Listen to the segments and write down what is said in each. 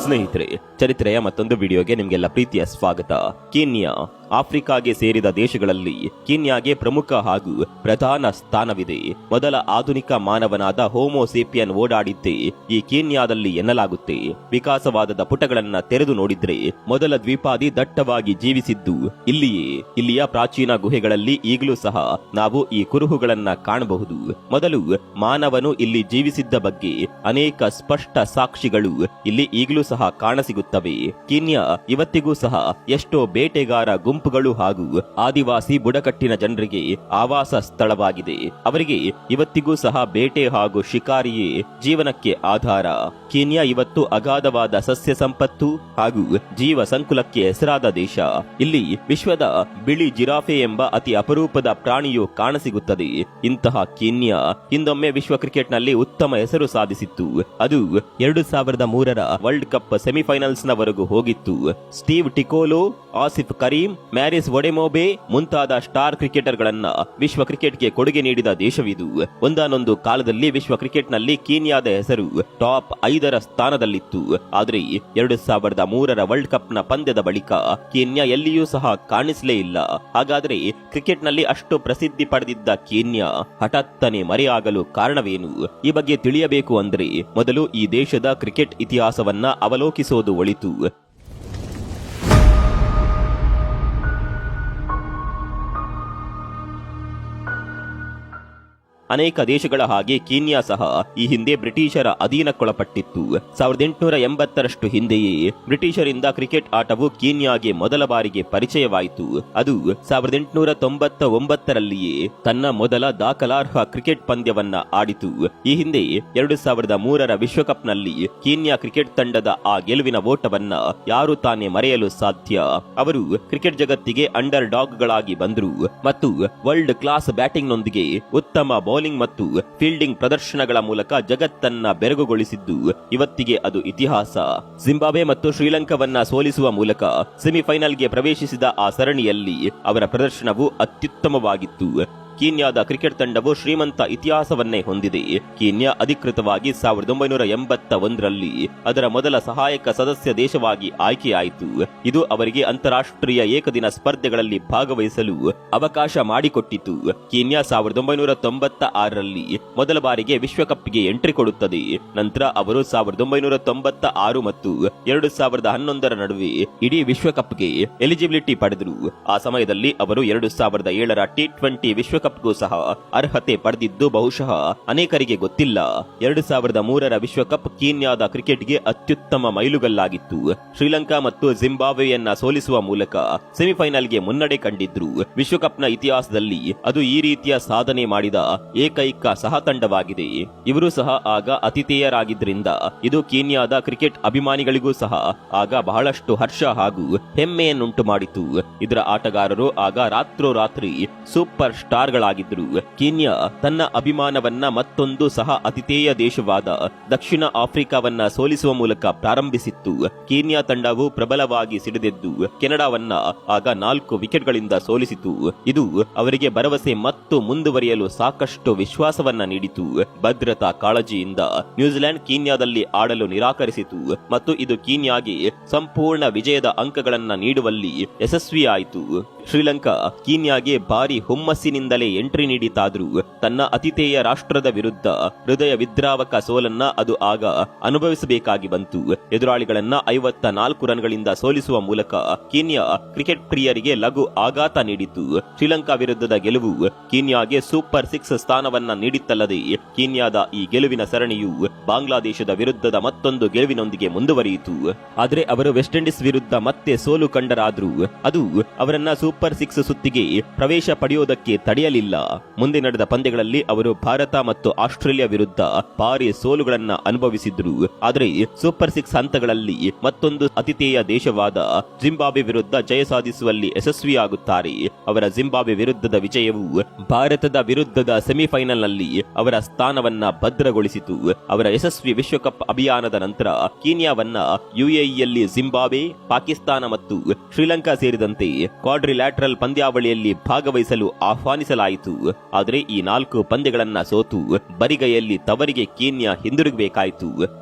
ಸ್ನೇಹಿತರೆ, ಚರಿತ್ರೆಯ ಮತ್ತೊಂದು ವಿಡಿಯೋಗೆ ನಿಮಗೆಲ್ಲ ಪ್ರೀತಿಯ ಸ್ವಾಗತ. ಕೀನ್ಯಾ ಆಫ್ರಿಕಾಗೆ ಸೇರಿದ ದೇಶಗಳಲ್ಲಿ ಕೀನ್ಯಾಗೆ ಪ್ರಮುಖ ಹಾಗೂ ಪ್ರಧಾನ ಸ್ಥಾನವಿದೆ. ಮೊದಲ ಆಧುನಿಕ ಮಾನವನಾದ ಹೋಮೋಸೇಪಿಯನ್ ಓಡಾಡಿದ್ದೇ ಈ ಕೀನ್ಯಾದಲ್ಲಿ ಎನ್ನಲಾಗುತ್ತೆ. ವಿಕಾಸವಾದದ ಪುಟಗಳನ್ನ ತೆರೆದು ನೋಡಿದ್ರೆ ಮೊದಲ ದ್ವೀಪಾದಿ ದಟ್ಟವಾಗಿ ಜೀವಿಸಿದ್ದು ಇಲ್ಲಿಯೇ. ಇಲ್ಲಿಯ ಪ್ರಾಚೀನ ಗುಹೆಗಳಲ್ಲಿ ಈಗಲೂ ಸಹ ನಾವು ಈ ಕುರುಹುಗಳನ್ನ ಕಾಣಬಹುದು. ಮೊದಲು ಮಾನವನು ಇಲ್ಲಿ ಜೀವಿಸಿದ್ದ ಬಗ್ಗೆ ಅನೇಕ ಸ್ಪಷ್ಟ ಸಾಕ್ಷಿಗಳು ಇಲ್ಲಿ ಈಗಲೂ ಸಹ ಕಾಣಸಿಗುತ್ತವೆ. ಕೀನ್ಯಾ ಇವತ್ತಿಗೂ ಸಹ ಎಷ್ಟೋ ಬೇಟೆಗಾರ ಗುಂಪುಗಳು ಹಾಗೂ ಆದಿವಾಸಿ ಬುಡಕಟ್ಟಿನ ಜನರಿಗೆ ಆವಾಸ ಸ್ಥಳವಾಗಿದೆ. ಅವರಿಗೆ ಇವತ್ತಿಗೂ ಸಹ ಬೇಟೆ ಹಾಗೂ ಶಿಕಾರಿಯೇ ಜೀವನಕ್ಕೆ ಆಧಾರ. ಕೀನ್ಯಾ ಇವತ್ತು ಅಗಾಧವಾದ ಸಸ್ಯ ಸಂಪತ್ತು ಹಾಗೂ ಜೀವ ಸಂಕುಲಕ್ಕೆ ಹೆಸರಾದ ದೇಶ. ಇಲ್ಲಿ ವಿಶ್ವದ ಬಿಳಿ ಜಿರಾಫೆ ಎಂಬ ಅತಿ ಅಪರೂಪದ ಪ್ರಾಣಿಯು ಕಾಣಸಿಗುತ್ತದೆ. ಇಂತಹ ಕೀನ್ಯಾ ಹಿಂದೊಮ್ಮೆ ವಿಶ್ವ ಕ್ರಿಕೆಟ್ನಲ್ಲಿ ಉತ್ತಮ ಹೆಸರು ಸಾಧಿಸಿತ್ತು. ಅದು 2003ರ ವರ್ಲ್ಡ್ ಕಪ್ ಸೆಮಿಫೈನಲ್ಸ್ ನವರೆಗೂ ಹೋಗಿತ್ತು. ಸ್ಟೀವ್ ಟಿಕೋಲೋ, ಆಸಿಫ್ ಕರೀಂ, ಮ್ಯಾರಿಸ್ ಒಡೆಮೋಬೆ ಮುಂತಾದ ಸ್ಟಾರ್ ಕ್ರಿಕೆಟರ್ಗಳನ್ನ ವಿಶ್ವ ಕ್ರಿಕೆಟ್ಗೆ ಕೊಡುಗೆ ನೀಡಿದ ದೇಶವಿದು. ಒಂದಾನೊಂದು ಕಾಲದಲ್ಲಿ ವಿಶ್ವ ಕ್ರಿಕೆಟ್ನಲ್ಲಿ ಕೀನ್ಯಾದ ಹೆಸರು ಟಾಪ್ 5ರ ಸ್ಥಾನದಲ್ಲಿತ್ತು. ಆದರೆ 2003ರ ವರ್ಲ್ಡ್ ಕಪ್ನ ಪಂದ್ಯದ ಬಳಿಕ ಕೀನ್ಯಾ ಎಲ್ಲಿಯೂ ಸಹ ಕಾಣಿಸಲೇ ಇಲ್ಲ. ಹಾಗಾದರೆ ಕ್ರಿಕೆಟ್ನಲ್ಲಿ ಅಷ್ಟು ಪ್ರಸಿದ್ಧಿ ಪಡೆದಿದ್ದ ಕೀನ್ಯಾ ಹಠಾತ್ತನೆ ಮರೆಯಾಗಲು ಕಾರಣವೇನು? ಈ ಬಗ್ಗೆ ತಿಳಿಯಬೇಕು ಅಂದ್ರೆ ಮೊದಲು ಈ ದೇಶದ ಕ್ರಿಕೆಟ್ ಇತಿಹಾಸವನ್ನ ಅವಲೋಕಿಸೋದು ಒಳಿತು. ಅನೇಕ ದೇಶಗಳ ಹಾಗೆ ಕೀನ್ಯಾ ಸಹ ಈ ಹಿಂದೆ ಬ್ರಿಟಿಷರ ಅಧೀನಕ್ಕೊಳಪಟ್ಟಿತ್ತು. 1880ರಷ್ಟು ಹಿಂದೆಯೇ ಬ್ರಿಟಿಷರಿಂದ ಕ್ರಿಕೆಟ್ ಆಟವು ಕೀನ್ಯಾಗೆ ಮೊದಲ ಬಾರಿಗೆ ಪರಿಚಯವಾಯಿತು. ಅದು 1899ರಲ್ಲಿಯೇ ತನ್ನ ಮೊದಲ ದಾಖಲಾರ್ಹ ಕ್ರಿಕೆಟ್ ಪಂದ್ಯವನ್ನ ಆಡಿತು. ಈ ಹಿಂದೆ 2003ರ ವಿಶ್ವಕಪ್ನಲ್ಲಿ ಕೀನ್ಯಾ ಕ್ರಿಕೆಟ್ ತಂಡದ ಆ ಗೆಲುವಿನ ಓಟವನ್ನ ಯಾರು ತಾನೇ ಮರೆಯಲು ಸಾಧ್ಯ? ಅವರು ಕ್ರಿಕೆಟ್ ಜಗತ್ತಿಗೆ ಅಂಡರ್ ಡಾಗ್ಗಳಾಗಿ ಬಂದರು ಮತ್ತು ವರ್ಲ್ಡ್ ಕ್ಲಾಸ್ ಬ್ಯಾಟಿಂಗ್ನೊಂದಿಗೆ ಉತ್ತಮ ಬೌಲಿಂಗ್ ಮತ್ತು ಫೀಲ್ಡಿಂಗ್ ಪ್ರದರ್ಶನಗಳ ಮೂಲಕ ಜಗತ್ತನ್ನ ಬೆರಗುಗೊಳಿಸಿದ್ದು ಇವತ್ತಿಗೆ ಅದು ಇತಿಹಾಸ. ಜಿಂಬಾಬ್ವೆ ಮತ್ತು ಶ್ರೀಲಂಕಾವನ್ನ ಸೋಲಿಸುವ ಮೂಲಕ ಸೆಮಿಫೈನಲ್ಗೆ ಪ್ರವೇಶಿಸಿದ ಆ ಸರಣಿಯಲ್ಲಿ ಅವರ ಪ್ರದರ್ಶನವು ಅತ್ಯುತ್ತಮವಾಗಿತ್ತು. ಕೀನ್ಯಾದ ಕ್ರಿಕೆಟ್ ತಂಡವು ಶ್ರೀಮಂತ ಇತಿಹಾಸವನ್ನೇ ಹೊಂದಿದೆ. ಕೀನ್ಯಾ ಅಧಿಕೃತವಾಗಿ 1981ರಲ್ಲಿ ಅದರ ಮೊದಲ ಸಹಾಯಕ ಸದಸ್ಯ ದೇಶವಾಗಿ ಆಯ್ಕೆಯಾಯಿತು. ಇದು ಅವರಿಗೆ ಅಂತಾರಾಷ್ಟ್ರೀಯ ಏಕದಿನ ಸ್ಪರ್ಧೆಗಳಲ್ಲಿ ಭಾಗವಹಿಸಲು ಅವಕಾಶ ಮಾಡಿಕೊಟ್ಟಿತು. ಕೀನ್ಯಾ 1996ರಲ್ಲಿ ಮೊದಲ ಬಾರಿಗೆ ವಿಶ್ವಕಪ್ಗೆ ಎಂಟ್ರಿ ಕೊಡುತ್ತದೆ. ನಂತರ ಅವರು 1996 ಮತ್ತು 2011ರ ನಡುವೆ ಇಡೀ ವಿಶ್ವಕಪ್ಗೆ ಎಲಿಜಿಬಿಲಿಟಿ ಪಡೆದರು. ಆ ಸಮಯದಲ್ಲಿ ಅವರು 2007ರ T20 ವಿಶ್ವಕಪ್ ಸಹ ಅರ್ಹತೆ ಪಡೆದಿದ್ದು ಬಹುಶಃ ಅನೇಕರಿಗೆ ಗೊತ್ತಿಲ್ಲ. 2003ರ ವಿಶ್ವಕಪ್ ಕೀನ್ಯಾದ ಕ್ರಿಕೆಟ್ಗೆ ಅತ್ಯುತ್ತಮ ಮೈಲುಗಲ್ಲಾಗಿತ್ತು. ಶ್ರೀಲಂಕಾ ಮತ್ತು ಜಿಂಬಾಬ್ವೆಯನ್ನ ಸೋಲಿಸುವ ಮೂಲಕ ಸೆಮಿಫೈನಲ್ಗೆ ಮುನ್ನಡೆ ಕಂಡಿದ್ರು. ವಿಶ್ವಕಪ್ನ ಇತಿಹಾಸದಲ್ಲಿ ಅದು ಈ ರೀತಿಯ ಸಾಧನೆ ಮಾಡಿದ ಏಕೈಕ ಸಹ ತಂಡವಾಗಿದೆ. ಇವರು ಸಹ ಆಗ ಅತಿಥೇಯರಾಗಿದ್ದರಿಂದ ಇದು ಕೀನ್ಯಾದ ಕ್ರಿಕೆಟ್ ಅಭಿಮಾನಿಗಳಿಗೂ ಸಹ ಆಗ ಬಹಳಷ್ಟು ಹರ್ಷ ಹಾಗೂ ಹೆಮ್ಮೆಯನ್ನುಂಟು ಮಾಡಿತು. ಇದರ ಆಟಗಾರರು ಆಗ ರಾತ್ರೋರಾತ್ರಿ ಸೂಪರ್ ಸ್ಟಾರ್ ಾಗಿದ್ರು. ಕೀನ್ಯಾ ತನ್ನ ಅಭಿಮಾನವನ್ನ ಮತ್ತೊಂದು ಸಹ ಅತಿಥೇಯ ದೇಶವಾದ ದಕ್ಷಿಣ ಆಫ್ರಿಕಾವನ್ನ ಸೋಲಿಸುವ ಮೂಲಕ ಪ್ರಾರಂಭಿಸಿತ್ತು. ಕೀನ್ಯಾ ತಂಡವು ಪ್ರಬಲವಾಗಿ ಸಿಡಿದೆದ್ದು ಕೆನಡಾವನ್ನ ಆಗ 4 ವಿಕೆಟ್ಗಳಿಂದ ಸೋಲಿಸಿತು. ಇದು ಅವರಿಗೆ ಭರವಸೆ ಮತ್ತು ಮುಂದುವರಿಯಲು ಸಾಕಷ್ಟು ವಿಶ್ವಾಸವನ್ನ ನೀಡಿತು. ಭದ್ರತಾ ಕಾಳಜಿಯಿಂದ ನ್ಯೂಜಿಲೆಂಡ್ ಕೀನ್ಯಾದಲ್ಲಿ ಆಡಲು ನಿರಾಕರಿಸಿತು ಮತ್ತು ಇದು ಕೀನ್ಯಾಗೆ ಸಂಪೂರ್ಣ ವಿಜಯದ ಅಂಕಗಳನ್ನ ನೀಡುವಲ್ಲಿ ಯಶಸ್ವಿಯಾಯಿತು. ಶ್ರೀಲಂಕಾ ಕೀನ್ಯಾಗೆ ಭಾರಿ ಹುಮ್ಮಸ್ಸಿನಿಂದಲೇ ಎಂಟ್ರಿ ನೀಡಿತಾದ್ರೂ ತನ್ನ ಅತಿಥೇಯ ರಾಷ್ಟ್ರದ ವಿರುದ್ಧ ಹೃದಯ ವಿದ್ರಾವಕ ಸೋಲನ್ನ ಅದು ಆಗ ಅನುಭವಿಸಬೇಕಾಗಿ ಬಂತು. ಎದುರಾಳಿಗಳನ್ನ 54 ರನ್ಗಳಿಂದ ಸೋಲಿಸುವ ಮೂಲಕ ಕೀನ್ಯಾ ಕ್ರಿಕೆಟ್ ಪ್ರಿಯರಿಗೆ ಲಘು ಆಘಾತ ನೀಡಿತು. ಶ್ರೀಲಂಕಾ ವಿರುದ್ಧದ ಗೆಲುವು ಕೀನ್ಯಾಗೆ ಸೂಪರ್ 6 ಸ್ಥಾನವನ್ನ ನೀಡಿತ್ತಲ್ಲದೆ ಕೀನ್ಯಾದ ಈ ಗೆಲುವಿನ ಸರಣಿಯು ಬಾಂಗ್ಲಾದೇಶದ ವಿರುದ್ಧದ ಮತ್ತೊಂದು ಗೆಲುವಿನೊಂದಿಗೆ ಮುಂದುವರಿಯಿತು. ಆದರೆ ಅವರು ವೆಸ್ಟ್ ಇಂಡೀಸ್ ವಿರುದ್ಧ ಮತ್ತೆ ಸೋಲು ಕಂಡರಾದ್ರೂ ಅದು ಅವರನ್ನ ಸೂಪರ್ 6 ಸುತ್ತಿಗೆ ಪ್ರವೇಶ ಪಡೆಯುವುದಕ್ಕೆ ತಡೆಯಲಿಲ್ಲ. ಮುಂದೆ ನಡೆದ ಪಂದ್ಯಗಳಲ್ಲಿ ಅವರು ಭಾರತ ಮತ್ತು ಆಸ್ಟ್ರೇಲಿಯಾ ವಿರುದ್ಧ ಭಾರಿ ಸೋಲುಗಳನ್ನ ಅನುಭವಿಸಿದ್ರು. ಆದರೆ ಸೂಪರ್ 6 ಹಂತಗಳಲ್ಲಿ ಮತ್ತೊಂದು ಅತಿಥೇಯ ದೇಶವಾದ ಜಿಂಬಾಬ್ವೆ ವಿರುದ್ಧ ಜಯ ಸಾಧಿಸುವಲ್ಲಿ ಯಶಸ್ವಿಯಾಗುತ್ತಾರೆ. ಅವರ ಜಿಂಬಾಬ್ವೆ ವಿರುದ್ಧದ ವಿಜಯವು ಭಾರತದ ವಿರುದ್ಧದ ಸೆಮಿಫೈನಲ್ನಲ್ಲಿ ಅವರ ಸ್ಥಾನವನ್ನ ಭದ್ರಗೊಳಿಸಿತು. ಅವರ ಯಶಸ್ವಿ ವಿಶ್ವಕಪ್ ಅಭಿಯಾನದ ನಂತರ ಕೀನ್ಯಾವನ್ನ ಯುಎಇಯಲ್ಲಿ ಜಿಂಬಾಬ್ವೆ, ಪಾಕಿಸ್ತಾನ ಮತ್ತು ಶ್ರೀಲಂಕಾ ಸೇರಿದಂತೆ ಕ್ವಾಡ್ರಿಲ್ಯಾಟರಲ್ ಪಂದ್ಯಾವಳಿಯಲ್ಲಿ ಭಾಗವಹಿಸಲು ಆಹ್ವಾನಿಸಲಾಯಿತು. ಆದರೆ ಈ 4 ಪಂದ್ಯಗಳನ್ನ ಸೋತು ಬರಿಗೈಯಲ್ಲಿ ತವರಿಗೆ ಕೀನ್ಯಾ ಹಿಂದಿರುಗಬೇಕಾಯಿತು.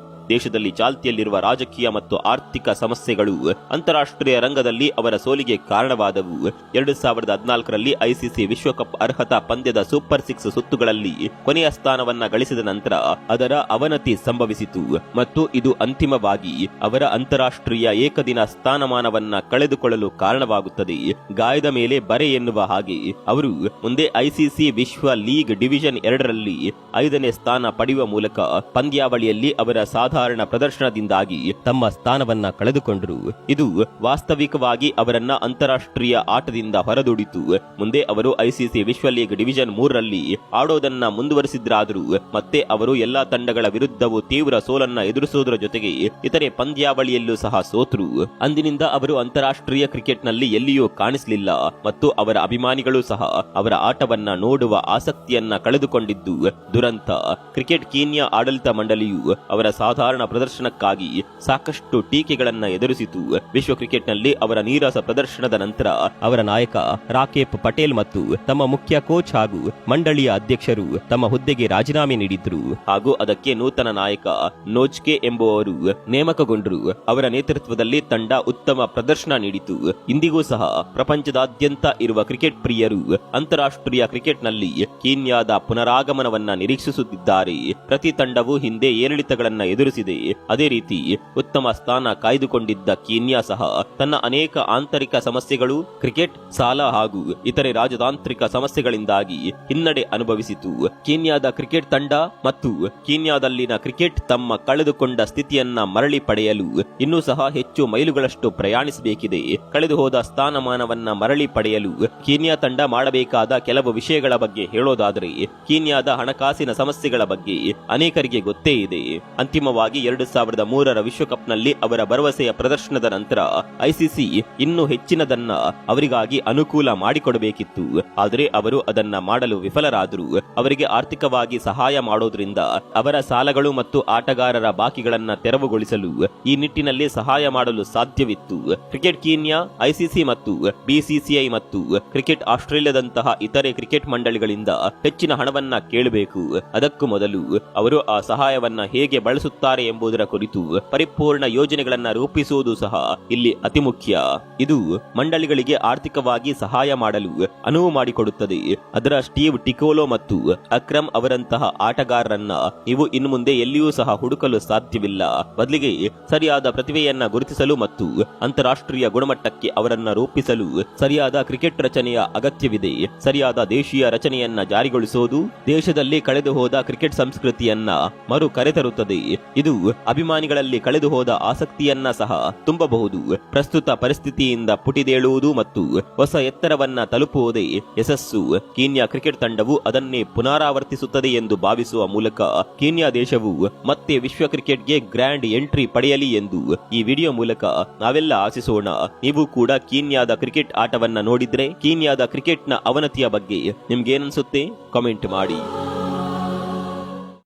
ದೇಶದಲ್ಲಿ ಚಾಲ್ತಿಯಲ್ಲಿರುವ ರಾಜಕೀಯ ಮತ್ತು ಆರ್ಥಿಕ ಸಮಸ್ಯೆಗಳು ಅಂತಾರಾಷ್ಟ್ರೀಯ ರಂಗದಲ್ಲಿ ಅವರ ಸೋಲಿಗೆ ಕಾರಣವಾದವು. 2014ರಲ್ಲಿ ಐಸಿಸಿ ವಿಶ್ವಕಪ್ ಅರ್ಹತಾ ಪಂದ್ಯದ ಸೂಪರ್ 6 ಸುತ್ತುಗಳಲ್ಲಿ ಕೊನೆಯ ಸ್ಥಾನವನ್ನ ಗಳಿಸಿದ ನಂತರ ಅದರ ಅವನತಿ ಸಂಭವಿಸಿತು ಮತ್ತು ಇದು ಅಂತಿಮವಾಗಿ ಅವರ ಅಂತಾರಾಷ್ಟ್ರೀಯ ಏಕದಿನ ಸ್ಥಾನಮಾನವನ್ನ ಕಳೆದುಕೊಳ್ಳಲು ಕಾರಣವಾಗುತ್ತದೆ. ಗಾಯದ ಮೇಲೆ ಬರೆ ಎನ್ನುವ ಹಾಗೆ ಅವರು ಮುಂದೆ ಐಸಿಸಿ ವಿಶ್ವ ಲೀಗ್ ಡಿವಿಷನ್ 2ರಲ್ಲಿ 5ನೇ ಸ್ಥಾನ ಪಡೆಯುವ ಮೂಲಕ ಪಂದ್ಯಾವಳಿಯಲ್ಲಿ ಅವರ ಸಾಧಾರಣ ಪ್ರದರ್ಶನದಿಂದಾಗಿ ತಮ್ಮ ಸ್ಥಾನವನ್ನ ಕಳೆದುಕೊಂಡರು. ಇದು ವಾಸ್ತವಿಕವಾಗಿ ಅವರನ್ನ ಅಂತಾರಾಷ್ಟ್ರೀಯ ಆಟದಿಂದ ಹೊರದೂಡಿತು. ಮುಂದೆ ಅವರು ಐಸಿಸಿ ವಿಶ್ವ ಲೀಗ್ ಡಿವಿಷನ್ 3ರಲ್ಲಿ ಆಡೋದನ್ನ ಮುಂದುವರಿಸಿದ್ರಾದರೂ ಮತ್ತೆ ಅವರು ಎಲ್ಲಾ ತಂಡಗಳ ವಿರುದ್ಧವೂ ತೀವ್ರ ಸೋಲನ್ನ ಎದುರಿಸುವುದರ ಜೊತೆಗೆ ಇತರೆ ಪಂದ್ಯಾವಳಿಯಲ್ಲೂ ಸಹ ಸೋತರು. ಅಂದಿನಿಂದ ಅವರು ಅಂತಾರಾಷ್ಟ್ರೀಯ ಕ್ರಿಕೆಟ್ನಲ್ಲಿ ಎಲ್ಲಿಯೂ ಕಾಣಿಸಲಿಲ್ಲ ಮತ್ತು ಅವರ ಅಭಿಮಾನಿಗಳು ಸಹ ಅವರ ಆಟವನ್ನ ನೋಡುವ ಆಸಕ್ತಿಯನ್ನ ಕಳೆದುಕೊಂಡಿದ್ದು ದುರಂತ. ಕ್ರಿಕೆಟ್ ಕೀನ್ಯಾ ಆಡಳಿತ ಮಂಡಳಿಯು ಅವರ ಸಾಧಾರಣ ಪ್ರದರ್ಶನಕ್ಕಾಗಿ ಸಾಕಷ್ಟು ಟೀಕೆಗಳನ್ನ ಎದುರಿಸಿತು. ವಿಶ್ವ ಕ್ರಿಕೆಟ್ನಲ್ಲಿ ಅವರ ನೀರಸ ಪ್ರದರ್ಶನದ ನಂತರ ಅವರ ನಾಯಕ ರಾಕೇಶ್ ಪಟೇಲ್ ಮತ್ತು ತಮ್ಮ ಮುಖ್ಯ ಕೋಚ್ ಹಾಗೂ ಮಂಡಳಿಯ ಅಧ್ಯಕ್ಷರು ತಮ್ಮ ಹುದ್ದೆಗೆ ರಾಜೀನಾಮೆ ನೀಡಿದ್ರು ಹಾಗೂ ಅದಕ್ಕೆ ನೂತನ ನಾಯಕ ನೋಜ್ಕೆ ಎಂಬುವವರು ನೇಮಕಗೊಂಡರು. ಅವರ ನೇತೃತ್ವದಲ್ಲಿ ತಂಡ ಉತ್ತಮ ಪ್ರದರ್ಶನ ನೀಡಿತು. ಇಂದಿಗೂ ಸಹ ಪ್ರಪಂಚದಾದ್ಯಂತ ಇರುವ ಕ್ರಿಕೆಟ್ ಪ್ರಿಯರು ಅಂತಾರಾಷ್ಟ್ರೀಯ ಕ್ರಿಕೆಟ್ನಲ್ಲಿ ಕೀನ್ಯಾದ ಪುನರಾಗಮನವನ್ನ ನಿರೀಕ್ಷಿಸುತ್ತಿದ್ದಾರೆ. ಪ್ರತಿ ತಂಡವು ಹಿಂದೆ ಏರಿಳಿತಗಳನ್ನ ಎದುರಿಸಿದೆ. ಅದೇ ರೀತಿ ಉತ್ತಮ ಸ್ಥಾನ ಕಾಯ್ದುಕೊಂಡಿದ್ದ ಕೀನ್ಯಾ ಸಹ ತನ್ನ ಅನೇಕ ಆಂತರಿಕ ಸಮಸ್ಯೆಗಳು, ಕ್ರಿಕೆಟ್, ಸಾಲ ಹಾಗೂ ಇತರೆ ರಾಜತಾಂತ್ರಿಕ ಸಮಸ್ಯೆಗಳಿಂದಾಗಿ ಹಿನ್ನಡೆ ಅನುಭವಿಸಿತು. ಕೀನ್ಯಾದ ಕ್ರಿಕೆಟ್ ತಂಡ ಮತ್ತು ಕೀನ್ಯಾದಲ್ಲಿನ ಕ್ರಿಕೆಟ್ ತಮ್ಮ ಕಳೆದುಕೊಂಡ ಸ್ಥಿತಿಯನ್ನ ಮರಳಿ ಪಡೆಯಲು ಇನ್ನೂ ಸಹ ಹೆಚ್ಚು ಮೈಲುಗಳಷ್ಟು ಪ್ರಯಾಣಿಸಬೇಕಿದೆ. ಕಳೆದು ಹೋದ ಸ್ಥಾನಮಾನವನ್ನ ಮರಳಿ ಪಡೆಯಲು ಕೀನ್ಯಾ ತಂಡ ಮಾಡಬೇಕಾದ ಕೆಲವು ವಿಷಯಗಳ ಬಗ್ಗೆ ಹೇಳೋದಾದರೆ, ಕೀನ್ಯಾದ ಹಣಕಾಸಿನ ಸಮಸ್ಯೆಗಳ ಬಗ್ಗೆ ಅನೇಕರಿಗೆ ಗೊತ್ತೇ ಇದೆ. ಅಂತಿಮವಾಗಿ 2003ರ ವಿಶ್ವಕಪ್ನಲ್ಲಿ ಅವರ ಭರವಸೆಯ ಪ್ರದರ್ಶನದ ನಂತರ ಐಸಿಸಿ ಇನ್ನೂ ಹೆಚ್ಚಿನದನ್ನ ಅವರಿಗಾಗಿ ಅನುಕೂಲ ಮಾಡಿಕೊಡಬೇಕಿತ್ತು. ಆದರೆ ಅವರು ಅದನ್ನ ಮಾಡಲು ವಿಫಲರಾದರು. ಅವರಿಗೆ ಆರ್ಥಿಕವಾಗಿ ಸಹಾಯ ಮಾಡೋದ್ರಿಂದ ಅವರ ಸಾಲಗಳು ಮತ್ತು ಆಟಗಾರರ ಬಾಕಿಗಳನ್ನ ತೆರವುಗೊಳಿಸಲು ಈ ನಿಟ್ಟಿನಲ್ಲಿ ಸಹಾಯ ಮಾಡಲು ಸಾಧ್ಯವಿತ್ತು. ಕ್ರಿಕೆಟ್ ಕೀನ್ಯಾ ಐಸಿಸಿ ಮತ್ತು ಬಿಸಿಸಿಐ ಮತ್ತು ಕ್ರಿಕೆಟ್ ಆಸ್ಟ್ರೇಲಿಯಾದಂತಹ ಇತರೆ ಕ್ರಿಕೆಟ್ ಮಂಡಳಿಗಳಿಂದ ಹೆಚ್ಚಿನ ಹಣವನ್ನ ಕೇಳಬೇಕು. ಅದಕ್ಕೂ ಮೊದಲು ಅವರು ಆ ಸಹಾಯವನ್ನ ಹೇಗೆ ಬಳಸುತ್ತಾರೆ ಎಂಬುದರ ಕುರಿತು ಪರಿಪೂರ್ಣ ಯೋಜನೆಗಳನ್ನ ರೂಪಿಸುವುದು ಸಹ ಇಲ್ಲಿ ಅತಿ ಮುಖ್ಯ. ಇದು ಮಂಡಳಿಗಳಿಗೆ ಆರ್ಥಿಕವಾಗಿ ಸಹಾಯ ಮಾಡಲು ಅನುವು ಮಾಡಿಕೊಡುತ್ತದೆ. ಅದರ ಸ್ಟೀವ್ ಟಿಕೋಲೋ ಮತ್ತು ಅಕ್ರಮ್ ಅವರಂತಹ ಆಟಗಾರರನ್ನ ನೀವು ಇನ್ನು ಮುಂದೆ ಎಲ್ಲಿಯೂ ಸಹ ಹುಡುಕಲು ಸಾಧ್ಯವಿಲ್ಲ. ಬದಲಿಗೆ ಸರಿಯಾದ ಪ್ರತಿಭೆಯನ್ನ ಗುರುತಿಸಲು ಮತ್ತು ಅಂತಾರಾಷ್ಟ್ರೀಯ ಗುಣಮಟ್ಟಕ್ಕೆ ಅವರನ್ನ ರೂಪಿಸಲು ಸರಿಯಾದ ಕ್ರಿಕೆಟ್ ರಚನೆಯ ಅಗತ್ಯವಿದೆ. ಸರಿಯಾದ ದೇಶೀಯ ರಚನೆಯನ್ನ ಜಾರಿಗೊಳಿಸುವುದು ದೇಶದಲ್ಲಿ ಕಳೆದು ಹೋದ ಕ್ರಿಕೆಟ್ ಸಂಸ್ಕೃತಿಯನ್ನ ಮರು ಕರೆತರುತ್ತದೆ. ಇದು ಅಭಿಮಾನಿಗಳಲ್ಲಿ ಕಳೆದು ಹೋದ ಆಸಕ್ತಿಯನ್ನ ಸಹ ತುಂಬಬಹುದು. ಪ್ರಸ್ತುತ ಪರಿಸ್ಥಿತಿಯಿಂದ ಪುಟಿದೇಳುವುದು ಮತ್ತು ಹೊಸ ಎತ್ತರವನ್ನ ತಲುಪುವುದೇ ಯಶಸ್ಸು. ಕೀನ್ಯಾ ಕ್ರಿಕೆಟ್ ತಂಡವು ಅದನ್ನೇ ಪುನರಾವರ್ತಿಸುತ್ತದೆ ಎಂದು ಭಾವಿಸುವ ಮೂಲಕ ಕೀನ್ಯಾ ದೇಶವು ಮತ್ತೆ ವಿಶ್ವ ಕ್ರಿಕೆಟ್ಗೆ ಗ್ರ್ಯಾಂಡ್ ಎಂಟ್ರಿ ಪಡೆಯಲಿ ಎಂದು ಈ ವಿಡಿಯೋ ಮೂಲಕ ನಾವೆಲ್ಲ ಆಶಿಸೋಣ. ನೀವು ಕೂಡ ಕೀನ್ಯಾದ ಕ್ರಿಕೆಟ್ ಆಟವನ್ನ ನೋಡಿದ್ರೆ ಕೀನ್ಯಾದ ಕ್ರಿಕೆಟ್ನ ಅವನತಿಯ ಬಗ್ಗೆ ನಿಮ್ಗೇನನ್ಸುತ್ತೆ ಕಾಮೆಂಟ್ ಮಾಡಿ.